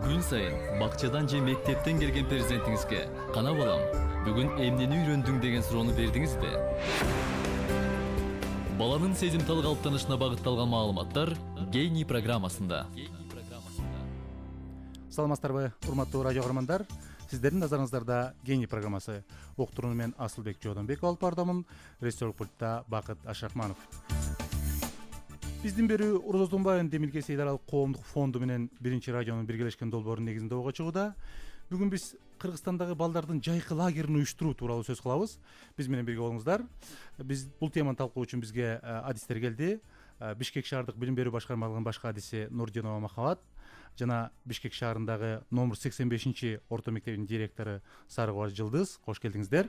Күн сайын бакчадан же мектептен келген перзентиңизге кана балам, бүгүн эмнени үйрөндүң деген суроону бердиңизби? Баланын сезимтал калыптанышына багытталган маалыматтар Гений программасында. Саламатсыздарбы, урматтуу радио көрөрмандар. Сиздердин назарыңыздарда Гений программасы. Октурууну мен Асылбек Жодонбеков алып бардымын. Режиссерлук пультта Бакыт Ашрахманов. Биздин берүү Уруз Озунбаевдин Демилге Сейдаралык коомдук фонду менен биринчи радионун биргелешкен долбоорунун негизинде ого чыгууда. Бүгүн биз Кыргызстандагы балдардын жайкы лагерин уюштуруу тууралуу сөз кылабыз. Биз менен бирге болуңуздар. Биз бул теманы талкуу үчүн бизге адистер келди. Бишкек шаардык билим берүү башкармалыгынын башкы адиси Нурдинова Махабат жана Бишкек шаарындагы номер 85 орто мектебинин директору Сарыгубаш Жылдыз. Кош келдиңиздер.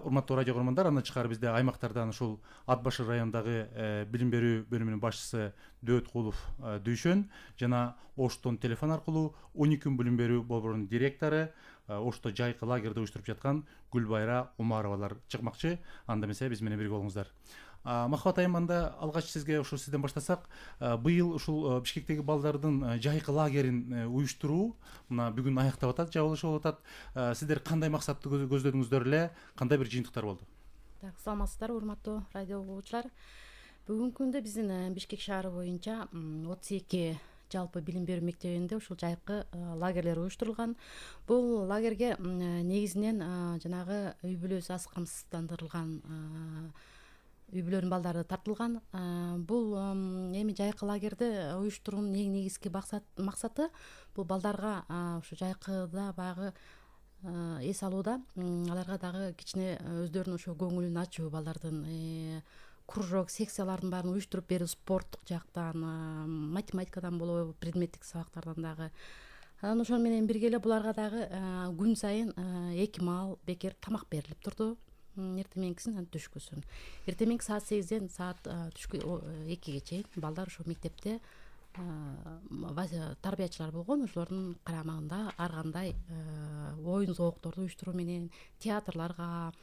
Урматтуу радио көрөрмандар, андан тышкары бизде аймактардан ушул Ат Башыр районундагы билим берүү бөлүмүнүн башчысы Дөөткулов Дүйшөн жана Оштон телефон аркылуу 12 күн билим берүү борборунун директору Ошто жайкы лагерде уюштуруп жаткан Гүлбайра Умаровалар чыкмакчы. Анда эмесе биз менен бирге болуңуздар. Махабат айым, анда алгач сизге ушул сизден баштасак, быйыл ушул Бишкектеги балдардын жайкы лагерин уюштуруу мына бүгүн аяктап атат, жабылышы болуп атат. Сиздер кандай максатты көздөдүңүздөр эле, кандай бир жыйынтыктар болду? Так, саламатсыздар, урматтуу радио угуучулар. Бүгүнкү күндө биздин Бишкек шаары боюнча 32 жалпы билим берүү мектебинде ушул жайкы лагерлер уюштурулган. Бул лагерге негизинен жанагы үй бүлөсү аз камсыздандырылган үй бүлөнүн балдары тартылган. Бул эми жайкы лагерди уюштуруунун эң негизги максаты бул балдарга ушу жайкыда баягы эс алууда аларга дагы кичине өздөрүнүн ошо көңүлүн ачуу, балдардын кружок, секциялардын баарын уюштуруп берүү, спорттук жактан, математикадан болобу, предметтик сабактардан дагы. Анан ошол менен бирге эле буларга дагы күн сайын 2 маал бекер тамак берилип турду. Эртең түшкүсүн. Эртең саат 8ден саат түшкү 2ге чейин балдар ошо мектепте тарбиячылар болгон, ошолордун карамагында ар кандай оюн зоокторду уюштуруу менен театрларга,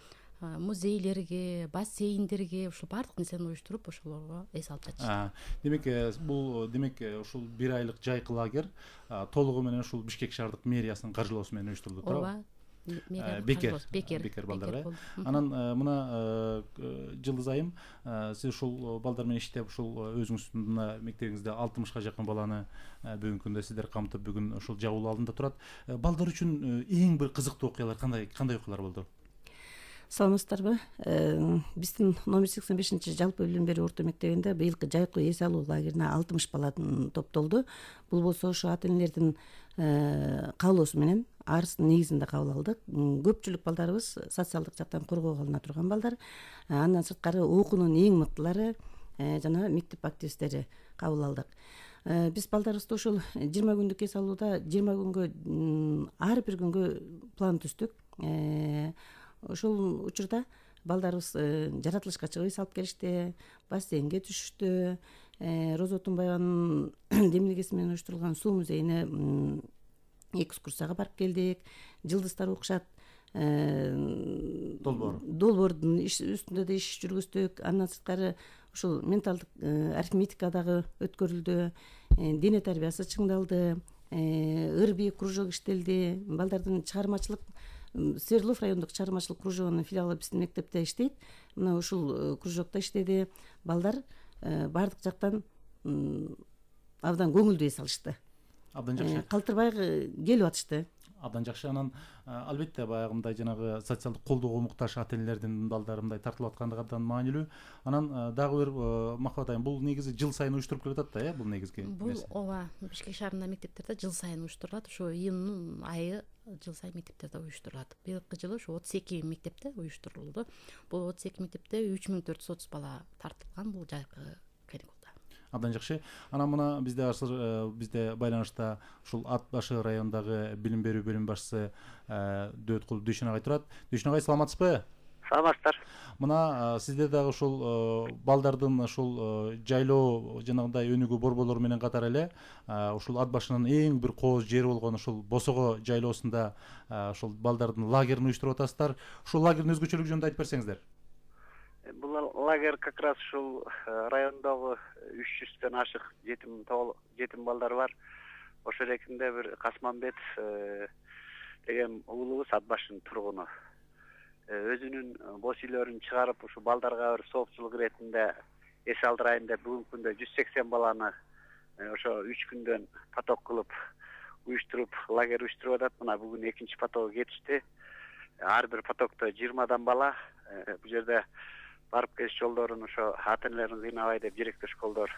музейлерге, бассейндерге ушул баардык нерсени уюштуруп ошолорго эс алып жатышат. Демек бул ушул 1 айлык жайкы лагер толугу менен ушул Бишкек шаардык мэриясынын каржылоосу менен уюштурулду, туурабы? Бекер балдар. Анан мына Жылдыз айым, сиз ушул балдар менен иштеп, ушул өзүңүздүн мына мектебиңизде 60га жакын баланы бүгүнкү күндө сиздер камтып, бүгүн ушул жабылуу алдында турат. Балдар үчүн эң бир кызыктуу окуялар кандай окуялар болду? Саламатсыздарбы? Биздин номер 85 жалпы билим берүү орто мектебинде быйылкы жайкы эс алуу лагерине 60 бала топтолду. Бул болсо ошо ата-энелердин каалоосу менен арыздын негизинде кабыл алдык. Көпчүлүк балдарыбыз социалдык жактан коргоого алына турган балдар. Андан сырткары окуунун эң мыктылары жана мектеп активисттери кабыл алдык. Биз балдарыбызды ошол 20 күндүк эс алууда 20 күнгө ар бир күнгө план түздүк. Ошол учурда балдарыбыз жаратылышка чыгып эс алып келишти, бассейнге түшүштү, Роза Отунбаеванын демилгеси менен уюштурулган суу музейине экскурсияга барып келдик. Жылдыздар окушат долбоордун үстүндө да иш жүргүздүк. Андан сырткары ушул менталдык арифметика дагы өткөрүлдү, дене тарбиясы чыңдалды, ырбий кружок иштелди. Балдардын чыгармачылык Свердлов райондук чыгармачылык кружогунун филиалы биздин мектепте иштейт. Мына ушул кружокто иштеди. Балдар баардык жактан абдан көңүлдүү эс алышты. Абдан жакшы. Калтырбай келип атышты. Абдан жакшы. Анан албетте баягындай жанагы социалдык колдоого муктаж ата-энелердин балдары мындай тартылып аткандыгы абдан маанилүү. Анан дагы бир Махабат айым, бул негизи жыл сайын уюштуруп келип атат да, бул негизги. Бул ооба, Бишкек шаарында мектептерде жыл сайын уюштурулат. Ошо июннун айы жыл сайын мектептерде уюштурулат. Быйылкы жылы ошо 32 мектепте уюштурулду. Бул 32 мектепте 3430 бала тартылган бул жайкы каникулда. Абдан жакшы. Анан мына бизде байланышта ушул Ат Башыр районундагы билим берүү бөлүм башчысы Дөөткулов Дүйшөн агай турат. Дүйшөн агай, саламатсызбы? Саламатсыздар. Мына сизде дагы ушул балдардын ушул жайлоо жанагындай өнүгүү борборлору менен катар эле ушул Ат Башынын эң бир кооз жери болгон ушул Босого жайлоосунда ушул балдардын лагерин уюштуруп атасыздар. Ушул лагердин өзгөчөлүгү жөнүндө айтып берсеңиздер. Бул лагерь как раз ушул райондогу 300дөн ашык жетим балдар бар. ошол экинде бир Касманбетов деген уулубуз Ат башынын тургуну өзүнүн бос үйлөрүн чыгарып ушу балдарга бир соопчулук иретинде эс алдырайын деп бүгүнкү күндө 180 баланы ошо 3 күндөн поток кылып уюштуруп лагерь уюштуруп атат. Мына бүгүн экинчи потогу кетишти. Ар бир потокто 20 бала. Бул жерде барып келиш жолдорун ошо ата энелерин кыйнабай деп жеректөө школдор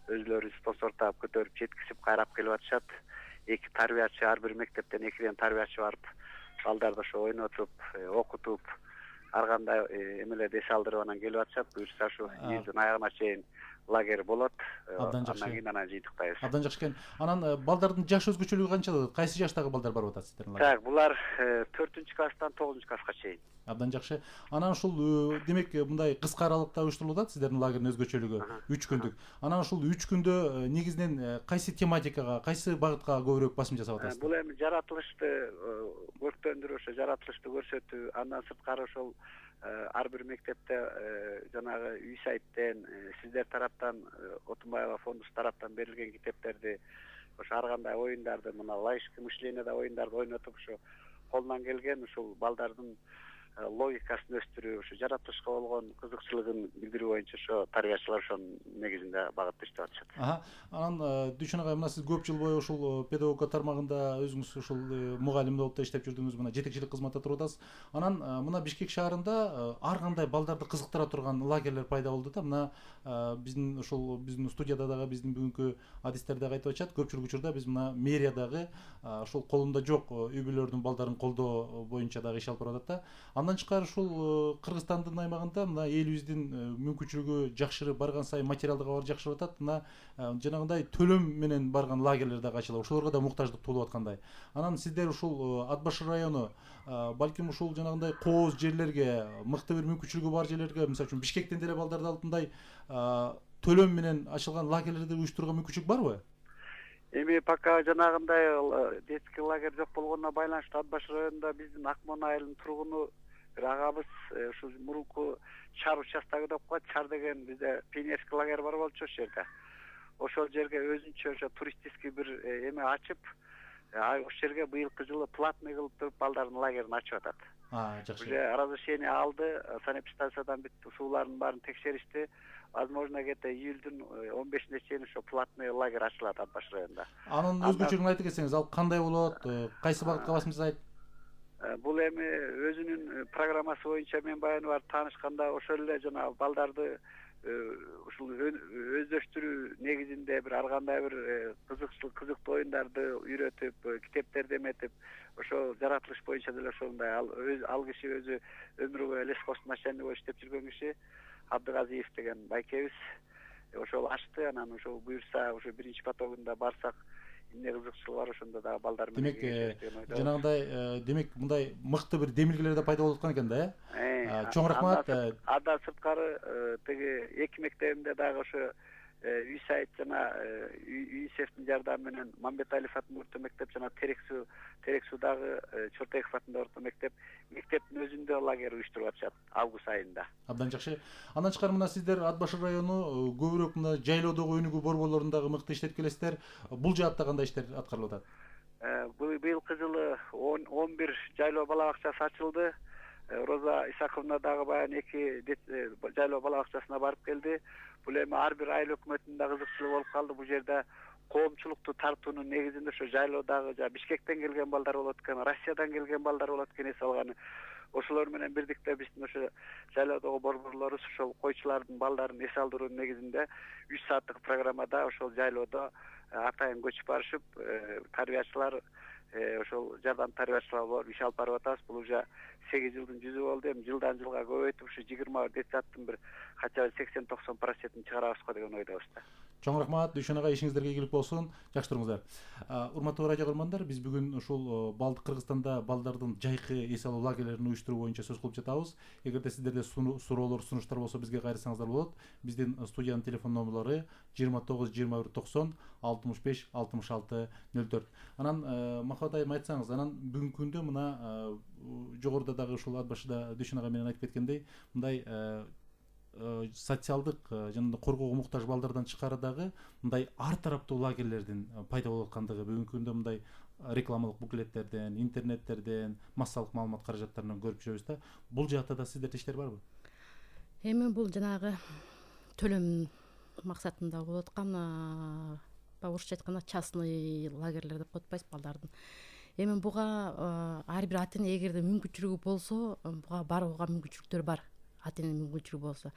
өзүлөрү спонсордоп көтөрүп жеткизип кайрап келип атышат. 2 тарбиячы ар бир мектептен 2ден тарбиячы барып балдарды ошо ойнотуп, окутуп, ар кандай эмелерди эс алдырып анан келип атышат. Буюрса ушу июлдун аягына чейин лагерь болот. Абдан жакшы. Андан кийин анан жыйынтыктайбыз. Абдан жакшы экен. Анан балдардын жаш өзгөчөлүгү канчалык? Кайсы жаштагы балдар барып атат сиздердин лагерьге? Так, булар 4-класстан 9-класска чейин. Абдан жакшы. Анан ушул демек мындай кыска аралыкта уюштурулуп атат сиздердин лагердин өзгөчөлүгү 3 күндүк. Анан ушул 3 күндө негизинен кайсы тематикага, кайсы багытка көбүрөөк басым жасап атасыздар? Бул эми жаратылышты көрктөндүрүү, ошо жаратылышты көрсөтүү, андан сырткары ошол ар бир мектепте жанагы үй сайттен сиздер тараптан Отунбаева фондусу тараптан берилген китептерди ошо ар кандай оюндарды, мына логическое мышлениеде оюндарды ойнотуп ошо колунан келген ушул балдардын логикасын өстүрүү, ошо жаратылышка болгон кызыкчылыгын билдирүү боюнча ошо тарбиячылар ошонун негизинде багытта иштеп атышат. Анан Дүйшөн агай, мына сиз көп жыл бою ушул педагогика тармагында өзүңүз ушул мугалим болуп да иштеп жүрдүңүз, мына жетекчилик кызматта туруп атасыз. Анан мына Бишкек шаарында ар кандай балдарды кызыктыра турган лагерлер пайда болду да. Мына биздин студияда дагы биздин бүгүнкү адистер дагы айтып атышат. Көпчүлүк учурда биз мына мэриядагы ушул колунда жок үй бүлөлөрдүн балдарын колдоо боюнча дагы иш алып барып атат да. Андан тышкары ушул Кыргызстандын аймагында мына элибиздин мүмкүнчүлүгү жакшырып барган сайын материалдык абар жакшырып атат. Мына жанагындай төлөм менен барган лагерлер дагы ачылып, ошолорго да муктаждык туулуп аткандай. Анан сиздер ушул Ат башы району балким ушул жанагындай кооз жерлерге, мыкты бир мүмкүнчүлүгү бар жерлерге, мисалы үчүн Бишкектен деле балдарды алып мындай төлөм менен ачылган лагерлерди уюштурууга мүмкүнчүлүк барбы? Эми пока жанагындай детский лагерь жок болгонуна байланыштуу Ат башы районунда биздин Акмон айылынын тургуну бир агабыз ушу мурунку Чар участогу деп коет. Чар деген бизде пионерский лагерь бар болчу ошол жерде. Ошол жерге өзүнчө ошо туристический бир эме ачып, ошол жерге быйылкы жылы платный кылып туруп балдардын лагерин ачып атат. Жакшы. Уже разрешение алды, санэпидстанциядан бүт суулардын баарын текшеришти. Возможно, где-то июльдун 15-ине чейин ошо платный лагерь ачылат Ат башы районунда. Анын өзгөчөлүгүн айтып кетсеңиз, ал кандай болот, кайсы багытка басым жасайт? Бул эми өзүнүн программасы боюнча мен баягы барып таанышканда ошол эле жана балдарды ушул өздөштүрүү негизинде бир ар кандай бир кызыктуу оюндарды үйрөтүп, китептерди эметип, ошо жаратылыш боюнча деле ошондой ал киши өзү өмүрү бою лескос начальник болуп иштеп жүргөн киши Абдыгазиев деген байкебиз ошол ачты. Анан ошо буюрса ошо биринчи потогунда барсак эмне кызыкчылыгы бар ошондо дагы балдар менен. Демек жанагындай демек мындай мыкты бир демилгелер да пайда болуп аткан экен да, чоң рахмат. Андан сырткары тиги 2 мектебимде дагы ошо үй сайт жана ЮНИСЕФтин жардамы менен Мамбеталиев атындагы орто мектеп жана Терексудагы Чортеков атындагы орто мектептин өзүндө лагерь уюштуруп атышат август айында. Абдан жакшы. Андан тышкары мына сиздер Ат башы району көбүрөөк мына жайлоодогу өнүгүү борборлорун дагы мыкты иштеп келесиздер. Бул жаатта кандай иштер аткарылып атат? Быйылкы жылы 11 жайлоо бала бакчасы ачылды. Роза Исаковна дагы баягы 2 жайлоо бала бакчасына барып келди. Бул эми ар бир айыл өкмөтүнүн да кызыкчылыгы болуп калды. Бул жерде коомчулукту тартуунун негизинде ошо жайлоодагы Бишкектен келген балдар болот экен, Россиядан келген балдар болот экен эс алганы. Ошолор менен бирдикте биздин ошо жайлоодогу борборлорубуз ошол койчулардын балдарын эс алдыруунун негизинде 3 сааттык программада ошол жайлоодо атайын көчүп барышып, тарбиячылар ошол жардам тарбиячылар болуп иш алып барып атабыз. Бул уже 8 жылдын жүзү болду. Эми жылдан жылга көбөйтүп ушу 20 детсадтын бир хотя бы 80-90% чыгарабызга деген ойдобуз да. Чоң рахмат, Дүйшөн агай, ишиңиздерге ийгилик болсун. Жакшы туруңуздар. Урматтуу радио көрөрмандар, биз бүгүн ушул Кыргызстанда балдардын жайкы эс алуу лагерлерин уюштуруу боюнча сөз кылып жатабыз. Эгерде сиздерде суроолор, сунуштар болсо бизге кайрылсаңыздар болот. Биздин студиянын телефон номерлору 29 21 90 65 66 04. Анан Махабат айым айтсаңыз, анан бүгүнкү күндө мына жогоруда дагы ушул Ат башыда Дүйшөн агай менен айтып кеткендей, мындай социалдык жана коргоого муктаж балдардан тышкары дагы мындай ар тараптуу лагерлердин пайда болуп аткандыгы бүгүнкү күндө мындай рекламалык буклеттерден, интернеттерден, массалык маалымат каражаттарынан көрүп жүрөбүз да. Бул жакта да сиздерде иштер барбы? Эми бул жанагы төлөм максатында болуп аткан орусча айтканда частный лагерлер деп коет атпайсызбы балдардын. Эми буга ар бир ата эне эгерде мүмкүнчүлүгү болсо буга барууга мүмкүнчүлүктөр бар. Ата эне мүмкүнчүлүгү болсо.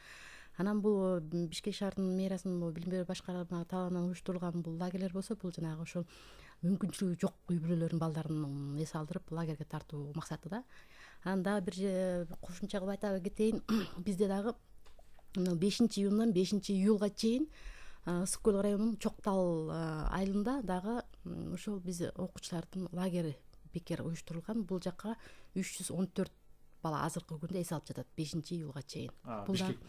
Анан бул Бишкек шаарынын мэриасынын билим берүү башкарма тарабынан уюштурулган бул лагерлер болсо, бул жанагы ошол мүмкүнчүлүгү жок үй бүлөлөрдүн балдарын эс алдырып лагерге тартуу максаты да. Анан дагы бир кошумча кылып айта кетейин, бизде дагы 5-июндан 5-июлга чейин Ысык көл районунун Чоктал айылында дагы ошол биз окуучулардын лагери бекер уюштурулган. Бул жакка 314 бала азыркы күндө эс алып жатат 5-июлга чейин.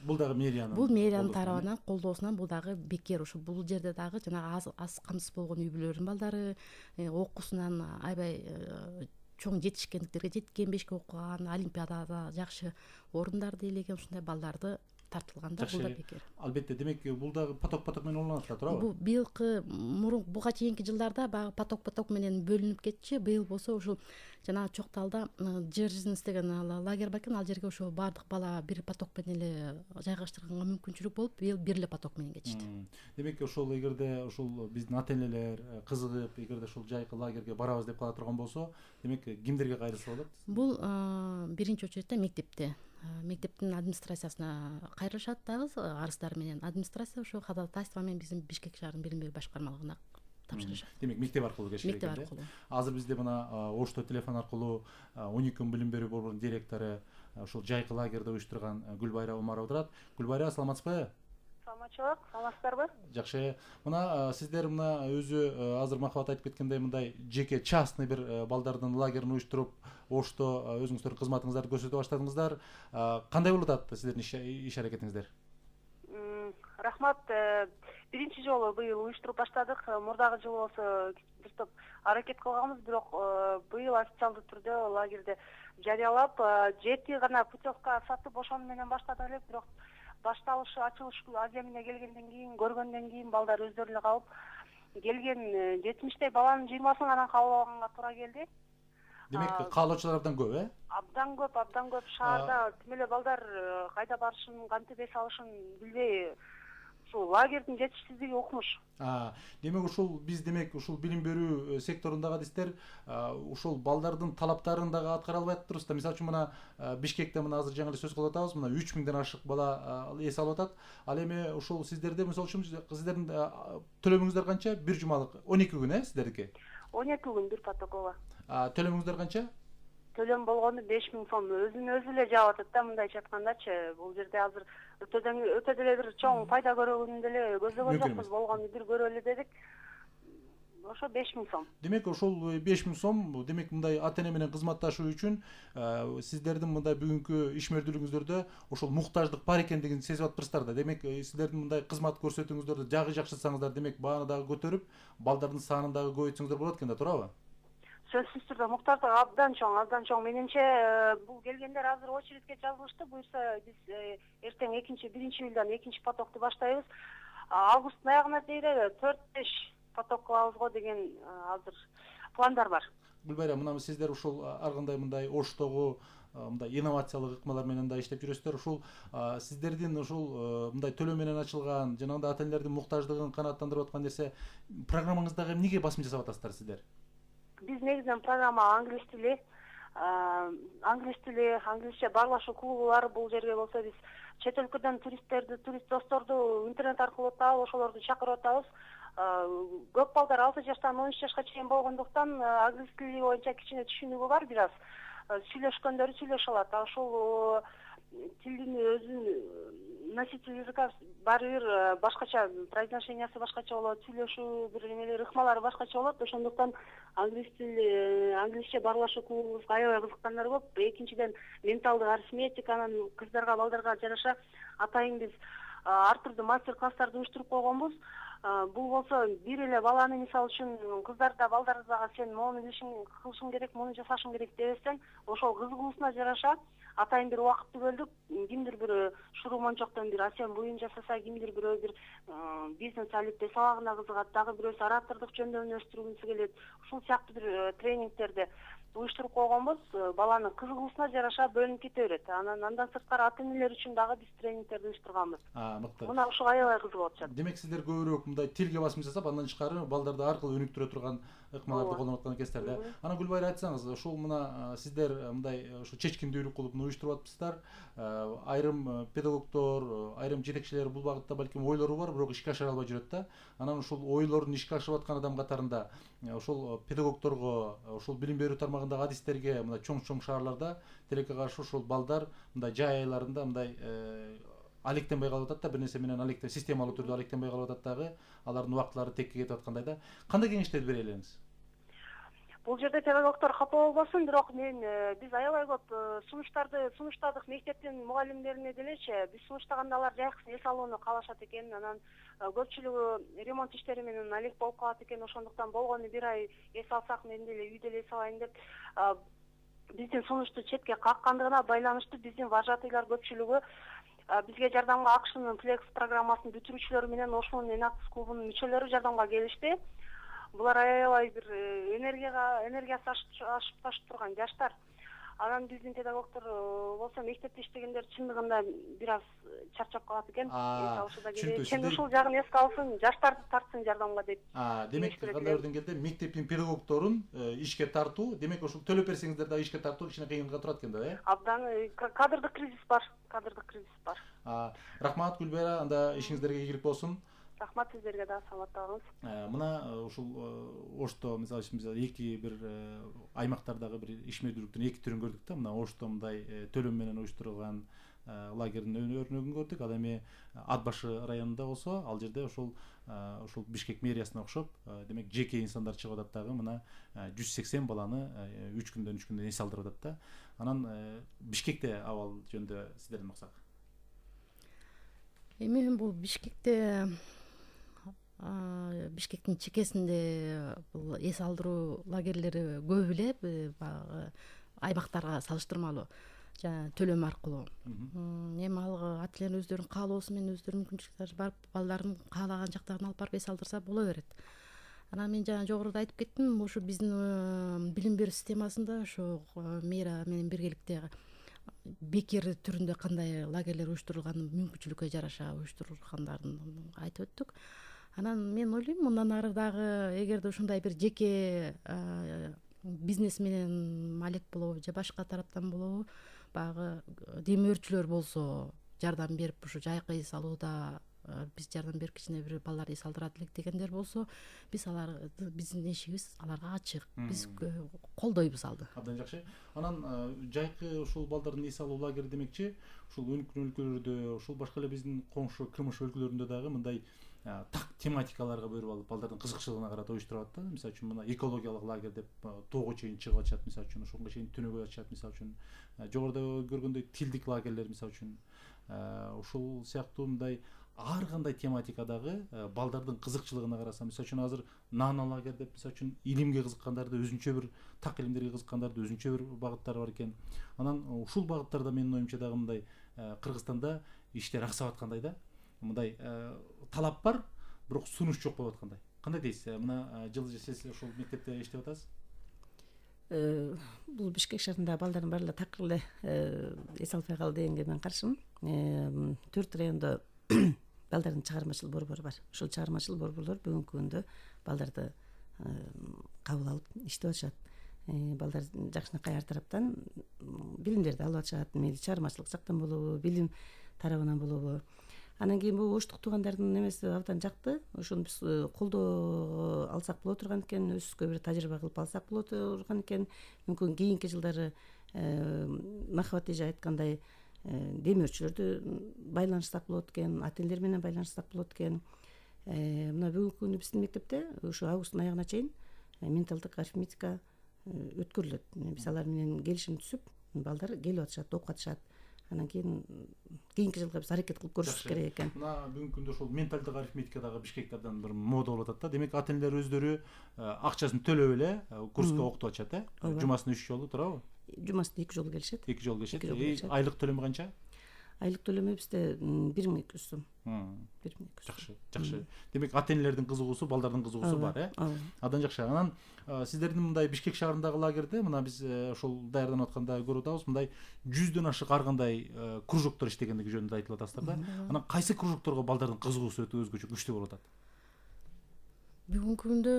Бул дагы мэриянын. Бул мэриянын тарабынан колдоосунан бул дагы бекер. Ошо бул жерде дагы жанагы аз камсыз болгон үй бүлөлөрдүн балдары окуусунан аябай чоң жетишкендиктерге жеткен, бешке окуган, олимпиадада жакшы орундарды ээлеген ушундай балдарды тартылганда бул да бекер. Албетте, демек бул дагы поток менен уланат да, туурабы? Бул быйылкы буга чейинки жылдарда баягы поток менен бөлүнүп кетчү. Быйыл болсо ушул жанагы Чокталда Джерзинс деген лагерь бар экен. Ал жерге ошо баардык бала бир поток менен эле жайгаштырганга мүмкүнчүлүк болуп, быйыл бир эле поток менен кетишти. Демек ошол эгерде ошол биздин ата энелер кызыгып, эгерде ушул жайкы лагерге барабыз деп кала турган болсо, демек кимдерге кайрылса болот? Бул биринчи очередте мектептин администрациясына кайрылышат дагы арыздар менен. Администрация ошо ходатайство менен биздин Бишкек шаарынын билим берүү башкармалыгына тапшырышат. Демек мектеп аркылуу келиш керек экен да. Азыр бизде мына Ошто телефон аркылуу 12 билим берүү борборунун директору ушул жайкы лагерди уюштурган Гүлбайра Умарова турат. Гүлбайра, саламатсызбы? Саламатчылык, саламатсыздарбы? Жакшы. Мына сиздер мына өзү азыр Махабат айтып кеткендей мындай жеке частный бир балдардын лагерин уюштуруп, Ошто өзүңүздөрдүн кызматыңыздарды көрсөтө баштадыңыздар. Кандай болуп атат сиздердин иш аракетиңиздер? Рахмат. Биринчи жолу быйыл уюштуруп баштадык. Мурдагы жылы болсо бир топ аракет кылганбыз, бирок быйыл официалдуу түрдө лагерди жарыялап, 7 гана путевка сатып ошону менен баштадык элек, бирок башталышы, ачылыш аземине келгенден кийин, көргөндөн кийин балдар өздөрү эле калып, келген 70 баланын 20-сын гана кабыл алганга туура келди. Демек, каалоочулар абдан көп, Абдан көп. Шаарда тим эле балдар кайда барышын, кантип эс алышын билбей, ушул лагердин жетишсиздиги укмуш. Демек ушул билим берүү секторундагы адистер ушул балдардын талаптарын дагы аткара албай атпырбыз да. Мисалы үчүн мына Бишкекте мына азыр жаңы эле сөз кылып атабыз, мына 3000ден ашык бала эс алып атат. Ал эми ушул сиздерде мисалы үчүн сиздердин төлөмүңүздөр канча? Бир жумалык 12 күн, сиздердики? 12 күн бир поток. Төлөмүңүздөр канча? Төлөм болгону 5000 сом. Өзү эле жаап атат да, мындайча айткандачы. Бул жерде азыр өтө деле бир чоң пайда көрүүнү деле көздөгөн жокпуз, болгону бир көрөлү дедик. Ошо 5000 сом. Демек ошол 5000 сом, демек мындай ата эне менен кызматташуу үчүн сиздердин мындай бүгүнкү ишмердүүлүгүңүздөрдө ошол муктаждык бар экендигин сезип атпырсыздар да. Демек сиздердин мындай кызмат көрсөтүүңүздөрдү жагы жакшыртсаңыздар, демек бааны дагы көтөрүп, балдардын санын дагы көбөйтсөңүздөр болот экен да, туурабы? Сөзсүз түрдө муктаждык абдан чоң. Менимче бул келгендер азыр очередке жазылышты. Буюрса биз эртең 1-июлдан 2 потокту баштайбыз. Августтун аягына чейин 4-5 поток кылабыз го деген азыр пландар бар. Гүлбайра, мына сиздер ушул ар кандай мындай Оштогу мындай инновациялык ыкмалар менен да иштеп жүрөсүздөр. Ушул сиздердин ушул мындай төлөм менен ачылган, жанагындай ата энелердин муктаждыгын канааттандырып аткан нерсе программаңыздагы эмнеге басым жасап атасыздар сиздер? Биз негизинен программа англис тили, англисче баарлашуу клубулары. Бул жерге болсо биз чет өлкөдөн турист досторду интернет аркылуу таап, ошолорду чакырып атабыз. Көп балдар 6 жаштан 13 жашка чейин болгондуктан англис тили боюнча кичине түшүнүгү бар, бир аз сүйлөшкөндөрү сүйлөшө алат. Ошол тилдин өзүн носитель языка баары бир башкача, произношениясы башкача болот, сүйлөшүү бир эмелери, ыкмалары башкача болот. Ошондуктан англисче баарлашуу клубубузга аябай кызыккандар көп. Экинчиден, менталдык арифметиканын кыздарга, балдарга жараша атайын биз ар түрдүү мастер класстарды уюштуруп койгонбуз. Бул болсо бир эле баланы, мисалы үчүн кыздарда, балдарда сен мону кылышың керек, муну жасашың керек дебестен, ошол кызыгуусуна жараша атайын бир убакытты бөлдүк. Кимдир бирөө шуруу мончоктон бир асен буюн жасаса, кимдир бирөө бир бизнес алипте сабагына кызыгат, дагы бирөөсү оратордук жөндөмүн өстүргүсү келет. Ушул сыяктуу бир тренингтерди уюштуруп койгонбуз. Баланын кызыгуусуна жараша бөлүнүп кете берет. Андан сырткары ата энелер үчүн дагы биз тренингтерди уюштурганбыз. Мыкты. Мына ушуга аябай кызыгып атышат. Демек сиздер көбүрөөк мындай тилге басым жасап, андан тышкары балдарды аркылуу өнүктүрө турган ыкмаларды колдонуп аткан экенсиздер да. Анан Гүлбайра айтсаңыз, ушул мына сиздер мындай ушу чечкиндүүлүк кылып уюштуруп атпсыздар. Айрым педагогдор, айрым жетекчилер бул багытта балким ойлору бар, бирок ишке ашыра албай жүрөт да. Анан ушул ойлорун ишке ашырып аткан адам катарында ушул педагогдорго, ушул билим берүү тармагындагы адистерге мына чоң шаарларда тилекке каршы ушул балдар мындай жай айларында мындай алектенбей калып атат да, бир нерсе менен системалуу түрдө алектенбей калып атат дагы, алардын убактылары текке кетип аткандай да. Кандай кеңештерди бере элеңиз? Бул жерде педагогдор капа болбосун, бирок биз аябай көп сунуштадык мектептин мугалимдерине делечи. Биз сунуштаганда алар жайкы эс алууну каалашат экен. Анан көпчүлүгү ремонт иштери менен алек болуп калат экен. Ошондуктан болгону бир ай эс алсак, мен деле үйдө эле эс алайын деп биздин сунушту четке каккандыгына байланыштуу биздин вожатыйлар көпчүлүгү бизге жардамга АКШнын Flex программасын бүтүрүүчүлөрү менен ошонун Enactus клубунун мүчөлөрү жардамга келишти. Булар аябай бир энергиясы ашып ташып турган жаштар. Анан биздин педагогдор болсо мектепте иштегендер чындыгында бир аз чарчап калат экен. Сен ушул жагын эске алсын, жаштарды тартсын жардамга деп. Демек кандай бир деңгээлде мектептин педагогдорун ишке тартуу, демек ошол төлөп берсеңиздер да ишке тартуу кичине кыйынга турат экен да, э? Абдан кадрдык кризис бар. Рахмат Гүлбайра, анда ишиңиздерге ийгилик болсун. Рахмат сиздерге да, саламаттыгыңыз. Мына ушул Ошто мисалы үчүн биз эки бир аймактардагы бир ишмердүүлүктүн эки түрүн көрдүк да. Мына Ошто мындай төлөм менен уюштурулган лагердин өрнөгүн көрдүк. Ал эми Ат башы районунда болсо, ал жерде ушул Бишкек мэриясына окшоп, демек жеке инсандар чыгып атат дагы, мына 180 баланы 3 күндөн эс алдырып атат да. Анан Бишкекте абал жөнүндө сиздерден уксак. Эми бул Бишкектин чекесинде бул эс алдыруу лагерлери көп эле, баягы аймактарга салыштырмалуу жана төлөм аркылуу. Эми ал ата-энелер өздөрүнүн каалоосу менен өздөрүнүн мүмкүнчүлүктөрү барып, балдарын каалаган жактарына алып барып эс алдырса боло берет. Анан мен жана жогоруда айтып кеттим, ушу биздин билим берүү системасында ошо мэрия менен биргеликте бекер түрүндө кандай лагерлер уюштурулганын мүмкүнчүлүккө жараша уюштурулгандарын айтып өттүк. Анан мен ойлойм, мындан ары дагы эгерде ушундай бир жеке бизнес менен малек болобу же башка тараптан болобу, баягы демөөрчүлөр болсо жардам берип, ушу жайкы эс алууда биз жардам берип кичине бир балдар эс алдырат элек дегендер болсо, биздин эшигибиз аларга ачык. Биз колдойбуз алды. Абдан жакшы. Анан жайкы ушул балдардын эс алуу лагери демекчи, ушул өнүккөн өлкөлөрдө, ушул башка эле биздин коңшу КМШ өлкөлөрүндө дагы мындай так тематикаларга бөлүп алып, балдардын кызыкчылыгына карата уюштуруп атат да. Мисалы үчүн мына экологиялык лагерь деп тоого чейин чыгып атышат, мисалы үчүн ошонго чейин түнөгө атышат, мисалы үчүн жогоруда көргөндөй тилдик лагерлер, мисалы үчүн ушул сыяктуу мындай ар кандай тематикадагы балдардын кызыкчылыгына караса, мисалы үчүн азыр нано лагерь деп, мисалы үчүн илимге кызыккандарды, өзүнчө бир так илимдерге кызыккандарды өзүнчө бир багыттары бар экен. Анан ушул багыттарда менин оюмча дагы мындай Кыргызстанда иштер аксап аткандай да. Мындай талап бар, бирок сунуш жок болуп аткандай. Кандай дейсиз? Мына жылы сиз ошол мектепте иштеп атасыз? Бул Бишкек шаарында балдардын баары такыр эле эс албай калды дегенге мен каршымын. 4 райондо балдардын чыгармачыл борбору бар. Ушул чыгармачыл борборлор бүгүнкү күндө балдарды кабыл алып иштеп атышат. Балдар жакшынакай ар тараптан билимдерди алып атышат. Мейли чыгармачылык жактан болобу, билим тарабынан болобу. Анан кийин бул оштук туугандардын немеси абдан жакты. Ошону биз колдоо алсак боло турган экен, өзүбүзгө бир тажрыйба кылып алсак боло турган экен. Мүмкүн кийинки жылдары Махабат эже айткандай демөөрчүлөрдү байланышсак болот экен, ата-энелер менен байланышсак болот экен. Мына бүгүнкү күндө биздин мектепте ушу августтун аягына чейин менталдык арифметика өткөрүлөт. Биз алар менен келишим түзүп, балдар келип атышат, окуп атышат. анан кийинки жылга биз аракет кылып көрүшүбүз керек экен. Мына бүгүнкү күндө ошол менталдык арифметика дагы Бишкектардан бир мода болуп атат да. Демек ата энелер өздөрү акчасын төлөп эле курска окутуп атышат, жумасына 3 жолу, туурабы? Жумасына 2 жолу келишет. 2 жолу келишет. Айлык төлөмү канча? Айлык төлөмү бизде 1200 сом. 1200. Жакшы. Демек ата энелердин кызыгуусу, балдардын кызыгуусу бар, Абдан жакшы. Анан сиздердин мындай Бишкек шаарындагы лагерде мына биз ошол даярданып атканда көрүп атабыз, мындай 100дөн ашык ар кандай кружоктор иштегендиги жөнүндө айтылып атасыздар да. Анан кайсы кружокторго балдардын кызыгуусу өтө өзгөчө күчтүү болуп атат? Бүгүнкү күндө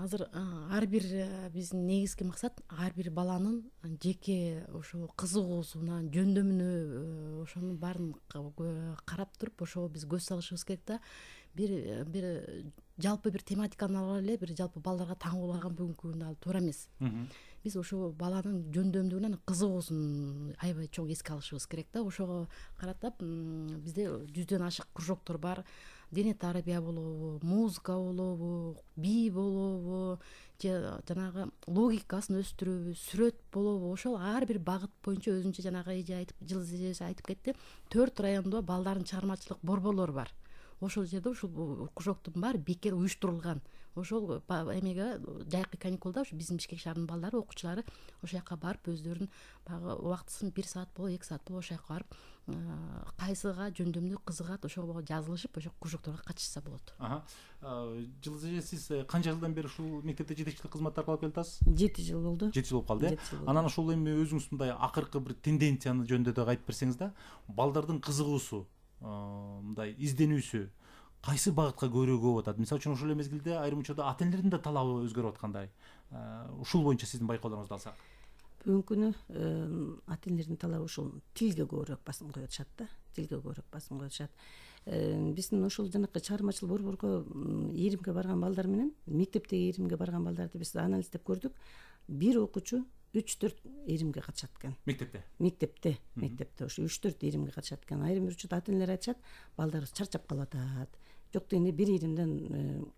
азыр ар бир биздин негизги максат ар бир баланын жеке ошол кызыгуусуна, жөндөмүнө ошонун баарын карап туруп ошого биз көз салышыбыз керек да. Бир жалпы бир тематиканы алып эле бир жалпы балдарга таң кылган бүгүнкү күндө ал туура эмес. Биз ошо баланын жөндөмдүгүнөн кызыгуусун аябай чоң эске алышыбыз керек да. Ошого каратып бизде 100дөн ашык кружоктор бар. Дене тарбия болобу, музыка болобу, бий болобу, же жанагы логикасын өстүрүүбү, сүрөт болобу, ошол ар бир багыт боюнча өзүнчө жанагы Жылдыз эжеси айтып кетти. 4 райондо балдардын чыгармачылык борборлору бар. Ошол жерде ушул кружоктун баары бекер уюштурулган. Ошол эмеге жайкы каникулда ушу биздин Бишкек шаарынын балдары, окуучулары ошол жака барып өздөрүнүн баягы убактысын 1 саат болобу, 2 саат болобу ошол жака барып кайсыга жөндөмдүү кызыгат ошого жазылышып ошол кружокторго катышса болот. Жылдыз эже, сиз канча жылдан бери ушул мектепте жетекчилик кызмат аркылуу алып келатасыз? 7 жыл болду. 7 жыл болуп калды, Анан ошол эми өзүңүз мындай акыркы бир тенденцияны жөнүндө да айтып берсеңиз да, балдардын кызыгуусу, мындай изденүүсү кайсы багытка көбүрөөк болуп атат? Мисалы үчүн ошол мезгилде айрым учурда ата энелердин да талабы өзгөрүп аткандай. Ушул боюнча сиздин байкоолоруңузду алсак. Бүгүнкү күнү ата энелердин талабы ушул тилге көбүрөөк басым коюп атышат да. Тилге көбүрөөк басым коюп атышат. Биздин ошол жанакы чыгармачыл борборго ийримге барган балдар менен мектептеги ийримге барган балдарды биз анализдеп көрдүк. Бир окуучу 3-4 ийримге катышат экен. Мектепте ошо 3-4 ийримге катышат экен. Айрым бир учурда ата энелер айтышат, балдарыбыз чарчап калып атат. Жок дегенде бир ийримден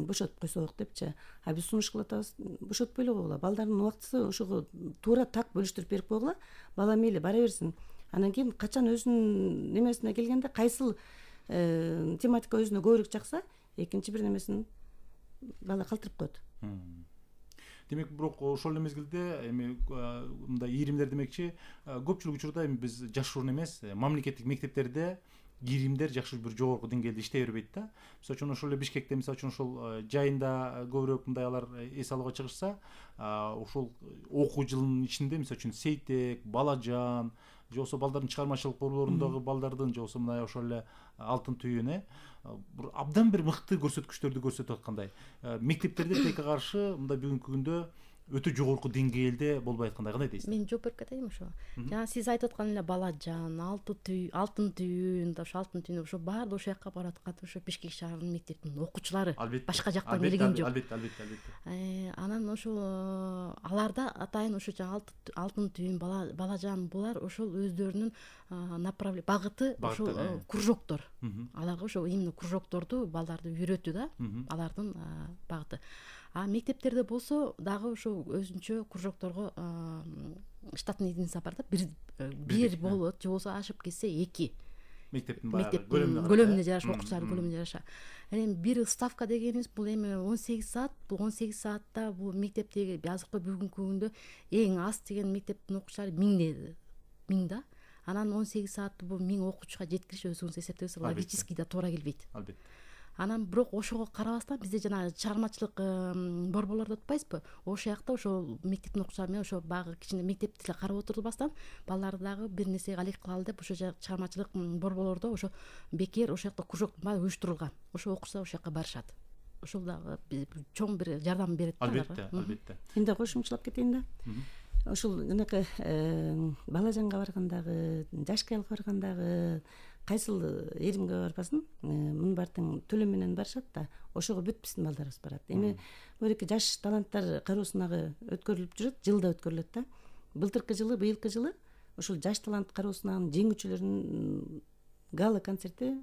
бошотуп койсок депчи. Биз сунуш кылып атабыз, бошотпой эле койгула. Балдардын убактысы ошого туура так бөлүштүрүп берип койгула. Бала мейли бара берсин. Анан кийин качан өзүнүн немесине келгенде кайсыл тематика өзүнө көбүрөөк жакса, экинчи бир немесин бала калтырып коет. Демек, бирок ошол эле мезгилде эми мындай ийримдер демекчи, көпчүлүк учурда эми биз жашыруун эмес, мамлекеттик мектептерде кийимдер жакшы бир жогорку деңгээлде иштей бербейт да. Мисалы үчүн ошол эле Бишкекте мисалы үчүн ошол жайында көбүрөөк мындай алар эс алууга чыгышса, ошол окуу жылынын ичинде мисалы үчүн Сейтек, Балажан, же болбосо балдардын чыгармачылык борборундагы балдардын, же болбосо мындай ошол эле Алтын түйүн абдан бир мыкты көрсөткүчтөрдү көрсөтүп аткандай. Мектептерде тилекке каршы мындай бүгүнкү күндө өтө жогорку деңгээлде болбой аткандай, кандай дейсиз? Мен жооп берип кетейинби ошого? Жана сиз айтып аткан эле Балажан, Алтын түйүн, ошо Алтын түйүн ошо баардыгы ошол жака барып аткан ошо Бишкек шаарынын мектептин окуучулары. Башка жактан келген жок. Албетте. Анан ошол аларда атайын ошо Алтын түйүн, Балажан булар ошол өздөрүнүн багыты ошол кружоктор. Аларга ошо именно кружокторду балдарды үйрөтүү да, алардын багыты. Мектептерде болсо дагы ошо өзүнчө кружокторго штатный единица бар да, бир болот, же болбосо ашып кетсе 2. Мектептин көлөмүнө жараша, окуучулардын көлөмүнө жараша. Эми бир ставка дегенибиз бул эми 18 саат, бул 18 саатта бул мектептеги азыркы бүгүнкү күндө эң аз деген мектептин окуучулары 1000 да. Анан 18 саатты бул 1000 окуучуга жеткириш өзүңүз эсептеңиз, логически да туура келбейт. Анан бирок ошого карабастан бизде жана чыгармачылык борборлорду атпайсызбы? Ошол жакта ошол мектептин окуучулары менен ошо багы кичине мектепти эле карап отурбастан балдарды дагы бир нерсеге алек кылалы деп ошо чыгармачылык борборлордо ошо бекер ошол жакта кружоктун баары уюштурулган. Ошо окуучулар ошол жака барышат. Ошол дагы чоң бир жардам берет да. Албетте. Мен да кошумчалап кетейин да. Ошол жанакы Балажанга баргандагы, Жашкайлга баргандагы кайсыл эримге барбасын, мунун баардыгын төлөм менен барышат да, ошого бүт биздин балдарыбыз барат. Эми бул жаш таланттар кароосунагы өткөрүлүп жүрөт, жылда өткөрүлөт да. Быйылкы жылы ошол жаш талант кароосунун жеңүүчүлөрүнүн гала концерти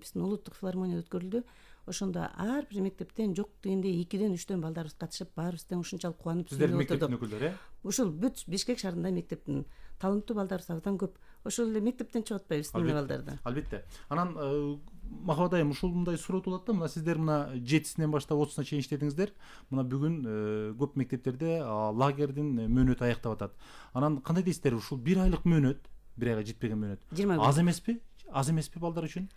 биздин улуттук филармонияда өткөрүлдү. ошондо ар бир мектептен жок дегенде 2ден 3дөн балдарыбыз катышып, баарыбыз тең ушунчалык кубанып Сиздердин сүйлөп мектептин отурдук. өкүлдөрү, Ушул бүт Бишкек шаарында мектептин таланттуу балдарыбыз абдан көп. Ошол эле мектептен чыгып атпайбызбы эмне балдарды. Албетте. Анан Махабат айым, ушундай суроо болот да, мына сиздер мына 7синен баштап 30суна чейин иштедиңиздер. Мына бүгүн көп мектептерде лагердин мөөнөтү аяктап атат. Анан кандай дейсиздер, ушул 1 айлык мөөнөт, 1 айга жетпеген мөөнөт 20 күн. аз эмеспи? Аз эмеспи балдар үчүн?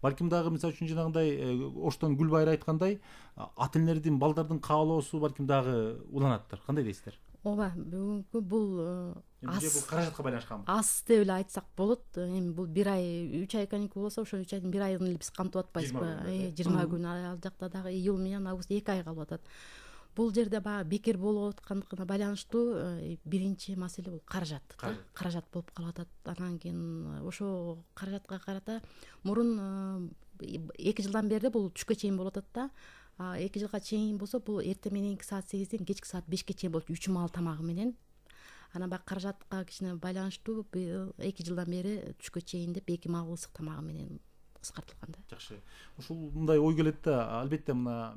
Балким дагы мисалы үчүн жанагындай оштон Гүлбайыр айткандай, ата энелердин балдардын каалоосу балким дагы уланаттыр. Кандай дейсиздер? ооба бүгүнкү бул Эми бул каражатка байланышканбы? аз деп эле айтсак болот. Эми бул 1 ай 3 ай каникул болсо, ошол 3 айдын 1 айын эле биз кантып атпайбызбы? 20 күн, ал жакта дагы июль менен август 2 ай калып атат. Бул жерде баягы бекер болуп аткандыгына байланыштуу биринчи маселе бул каражат. Каражат болуп калып атат. Анан кийин ошо каражатка карата мурун 2 жылдан бери бул түшкө чейин болуп атат да. 2 жылга чейин болсо бул эртең мененки саат 8ден кечки саат 5ке чейин болчу 3 маал тамагы менен. Анан баягы каражатка кичине байланыштуу 2 жылдан бери түшкө чейин деп 2 маал ысык тамагы менен кыскартылган да. Жакшы. Ушул мындай ой келет да, албетте мына